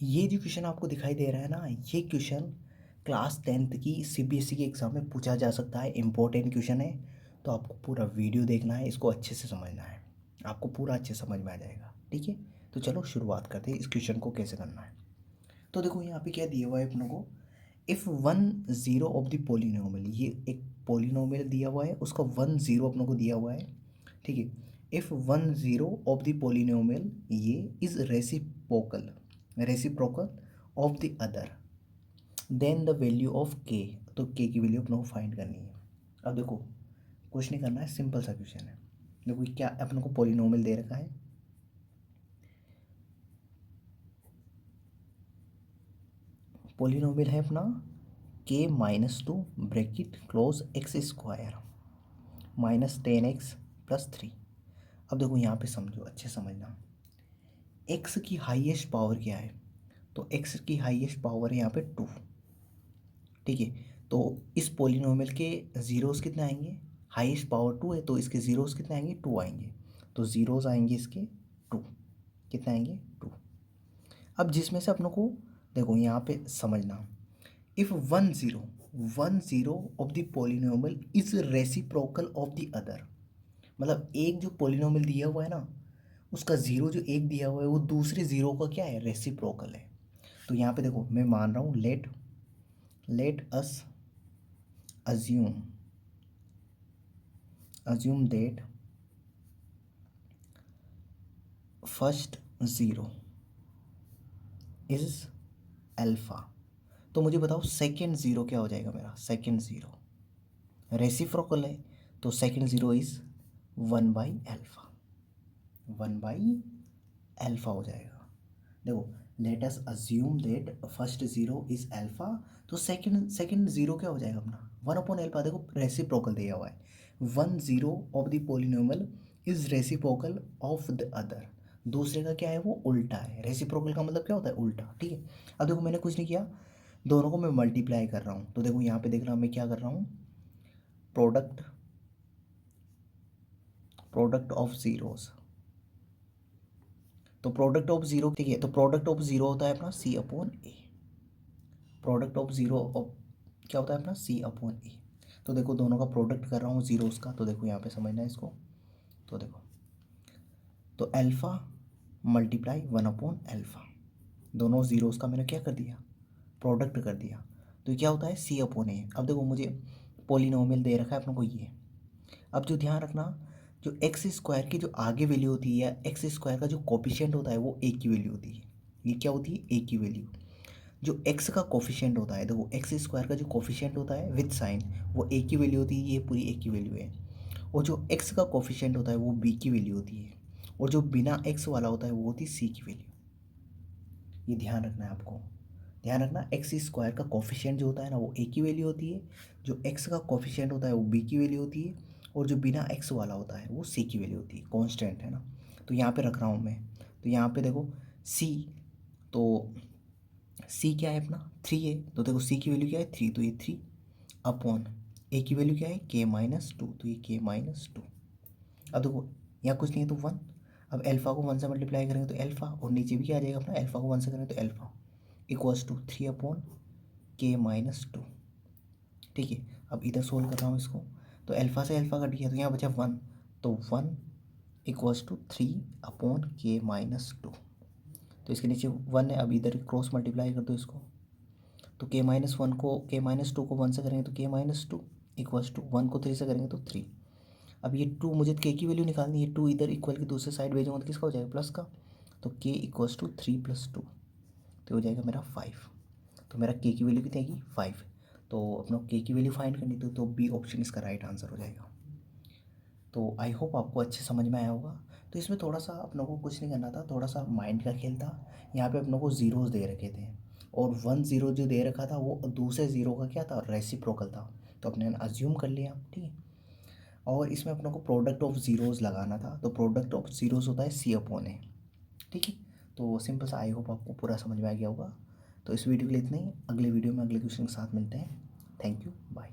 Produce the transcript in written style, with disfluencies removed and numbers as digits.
ये जो क्वेश्चन आपको दिखाई दे रहा है ना, ये क्वेश्चन क्लास 10th की सीबीएसई के एग्ज़ाम में पूछा जा सकता है। इम्पोर्टेंट क्वेश्चन है, तो आपको पूरा वीडियो देखना है, इसको अच्छे से समझना है, आपको पूरा अच्छे से समझ में आ जाएगा। ठीक है, तो चलो शुरुआत करते हैं इस क्वेश्चन को कैसे करना है। तो देखो यहाँ पे क्या दिया हुआ है अपनों को, इफ़ 1 0 ऑफ द पोलिनोमियल, ये एक पोलिनोमियल दिया हुआ है, उसका 1 0 अपनों को दिया हुआ है। ठीक है, इफ़ 1 0 ऑफ द पोलिनोमियल ये is reciprocal of the other, then the value of k. तो के की वैल्यू अपनों को फाइंड करनी है। अब देखो कुछ नहीं करना है, सिंपल सा क्वेश्चन है। देखो क्या अपनों को पोलिनोमियल दे रखा है, पोलिनोमियल है अपना k-2 bracket close x² -10x+3। अब देखो यहाँ पे समझो, अच्छे समझना, x की हाईएस्ट पावर क्या है, तो x की हाईएस्ट पावर है यहाँ पे 2। ठीक है, तो इस पोलिनोमियल के ज़ीरोज़ कितने आएंगे, हाईएस्ट पावर 2 है, तो इसके ज़ीरोज़ कितने आएंगे, 2 आएंगे, तो ज़ीरोज़ आएंगे इसके 2, कितने आएंगे 2। अब जिसमें से अपनों को देखो यहाँ पे समझना, if 1 0 of the polynomial is reciprocal of the other, मतलब एक जो पोलिनोमियल दिया हुआ है ना, उसका ज़ीरो जो एक दिया हुआ है वो दूसरे ज़ीरो का क्या है, रेसिप्रोकल है। तो यहाँ पे देखो मैं मान रहा हूँ, let us assume that first zero is alpha. तो मुझे बताओ सेकेंड ज़ीरो क्या हो जाएगा मेरा, सेकेंड ज़ीरो रेसिप्रोकल है, तो सेकेंड ज़ीरो इज़ 1/α, 1/α हो जाएगा। देखो let us assume that first zero is alpha, तो सेकेंड ज़ीरो क्या हो जाएगा अपना 1/α। देखो रेसिप्रोकल दिया हुआ है, 1 0 of the polynomial is reciprocal of the other, दूसरे का क्या है वो उल्टा है। रेसिप्रोकल का मतलब क्या होता है, उल्टा। ठीक है, अब देखो मैंने कुछ नहीं किया, दोनों को मैं मल्टीप्लाई कर रहा हूँ, तो देखो यहाँ पे देख रहा हूँ मैं क्या कर रहा हूँ, प्रोडक्ट ऑफ ज़ीरोज़। तो प्रोडक्ट ऑफ ज़ीरो, ठीक है, तो प्रोडक्ट ऑफ ज़ीरो होता है अपना C/A। प्रोडक्ट ऑफ ज़ीरो क्या होता है अपना C/A। तो देखो दोनों का प्रोडक्ट कर रहा हूँ ज़ीरोज़ का, तो देखो यहाँ पे समझना है इसको। तो देखो, तो अल्फ़ा मल्टीप्लाई 1/α, दोनों ज़ीरोज़ का मैंने क्या कर दिया, प्रोडक्ट कर दिया, तो ये क्या होता है C/A। अब देखो मुझे पोलिनोमियल दे रखा है अपने को ये। अब जो ध्यान रखना, जो x² की जो आगे वैल्यू होती है, या x² का जो कोफिशिएंट होता है वो a की वैल्यू होती है। ये क्या होती है, a की वैल्यू। जो x का कोफिशिएंट होता है, देखो x² का जो कोफिशिएंट होता है विद साइन, वो a की वैल्यू होती है, ये पूरी a की वैल्यू है। और जो x का कोफिशिएंट होता है वो b की वैल्यू होती है, और जो बिना x वाला होता है वो होती है c की वैल्यू। ये ध्यान रखना है आपको, ध्यान रखना, x² का कोफिशिएंट जो होता है ना वो a की वैल्यू होती है, जो x का कोफिशिएंट होता है वो b की वैल्यू होती है, और जो बिना x वाला होता है वो c की वैल्यू होती है, कांस्टेंट है ना। तो यहाँ पे रख रहा हूँ मैं, तो यहाँ पे देखो c, तो c क्या है अपना 3 है, तो देखो c की वैल्यू क्या है 3, तो ये 3 अपॉन a की वैल्यू क्या है k-2, तो ये k-2। अब देखो यहाँ कुछ नहीं है तो 1, अब अल्फ़ा को 1 से मल्टीप्लाई करेंगे तो अल्फ़ा, और नीचे भी क्या आ जाएगा अपना, अल्फ़ा को 1 से करेंगे तो अल्फ़ा इक्वल्स टू 3/k-2। ठीक है, अब इधर सोल्व कर रहा हूँ इसको, तो अल्फ़ा से अल्फ़ा कट गया, तो यहाँ बचा 1, तो 1 इक्वल्स टू 3/k-2। तो इसके नीचे 1 है, अब इधर क्रॉस मल्टीप्लाई कर दो इसको, तो k-1 को k-2 को 1 से करेंगे तो k-2 इक्वल्स टू 1 को 3 से करेंगे तो 3। अब ये 2 मुझे के की वैल्यू निकालनी है, 2 इधर इक्वल की दूसरे साइड भेजूँगा तो किसका हो जाएगा, प्लस का, तो k इक्वल्स टू 3 + 2, तो हो जाएगा मेरा 5। तो मेरा के की वैल्यू कितनी आएगी 5। तो अपना के की वैल्यू फाइंड करनी तो बी ऑप्शन इसका राइट आंसर हो जाएगा। तो आई होप आपको अच्छे समझ में आया होगा। तो इसमें थोड़ा सा अपनों को कुछ नहीं करना था, थोड़ा सा माइंड का खेल था। यहाँ पे अपनों को ज़ीरोज़ दे रखे थे, और 1 0 जो दे रखा था वो दूसरे ज़ीरो का क्या था, रेसिप्रोकल था, तो अपने अज्यूम कर लिया। ठीक है, और इसमें अपनों को प्रोडक्ट ऑफ ज़ीरोज़ लगाना था, तो प्रोडक्ट ऑफ ज़ीरोज़ होता है C/A। ठीक है, तो सिंपल सा, आई होप आपको पूरा समझ में आ गया होगा। तो इस वीडियो के लिए इतना ही, अगले वीडियो में अगले क्वेश्चन के साथ मिलते हैं। Thank you, bye.